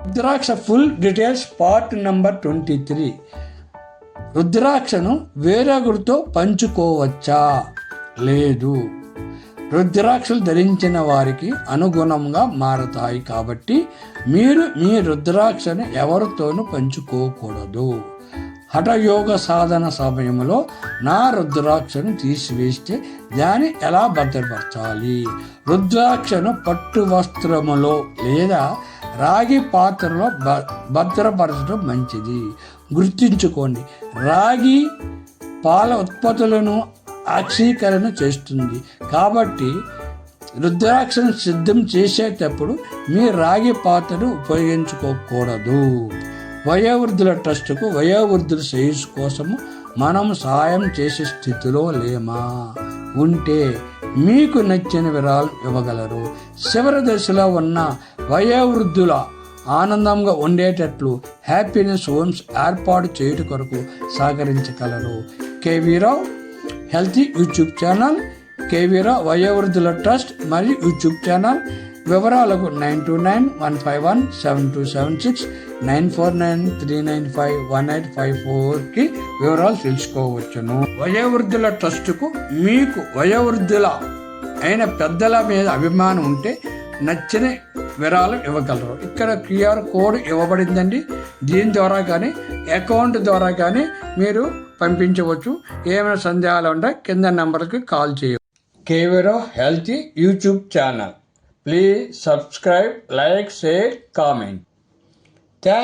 రుద్రాక్ష full details part number 23. రుద్రాక్షను వేరొకరితో పంచుకోవచ్చా? లేదు. రుద్రాక్షలు ధరించిన వారికి అనుగుణంగా మారతాయి కాబట్టి మీరు మీ రుద్రాక్షను ఎవరితోనూ పంచుకోకూడదు. హఠయోగ సాధన సమయంలో నా రుద్రాక్షను తీసివేస్తే దాన్ని ఎలా భద్రపరచాలి? రుద్రాక్షను పట్టు వస్త్రములో లేదా రాగి పాత్రలో భద్రపరచడం మంచిది. గుర్తుంచుకోండి, రాగి పాల ఉత్పత్తులను ఆక్సీకరణ చేస్తుంది కాబట్టి రుద్రాక్షను సిద్ధం చేసేటప్పుడు మీ రాగి పాత్రను ఉపయోగించుకోకూడదు. వయోవృద్ధుల ట్రస్టుకు వయోవృద్ధుల శ్రేయస్సు కోసము మనం సహాయం చేసే స్థితిలో లేమా? ఉంటే మీకు నచ్చిన వివరాలు ఇవ్వగలరు. చివరి దశలో ఉన్న వయోవృద్ధుల ఆనందంగా ఉండేటట్లు హ్యాపీనెస్ హోమ్స్ ఏర్పాటు చేయుట కొరకు సహకరించగలరు. కేవీ రావు హెల్తీ యూట్యూబ్ ఛానల్, కేవీ రావు వయోవృద్ధుల ట్రస్ట్ మరియు యూట్యూబ్ ఛానల్. వివరాలకు 9291517276 9493951854కి వివరాలు తెలుసుకోవచ్చును. వయోవృద్ధుల ట్రస్టుకు మీకు వయోవృద్ధుల అయిన పెద్దల మీద అభిమానం ఉంటే నచ్చిన వివరాలు ఇవ్వగలరు. ఇక్కడ క్యూఆర్ కోడ్ ఇవ్వబడిందండి. దీని ద్వారా కానీ అకౌంట్ ద్వారా కానీ మీరు పంపించవచ్చు. ఏమైనా సందేహాలు ఉంటే కింద నెంబర్కి కాల్ చేయవచ్చు. KV Rao healthy YouTube channel. Please subscribe, like, share, comment. Thank you.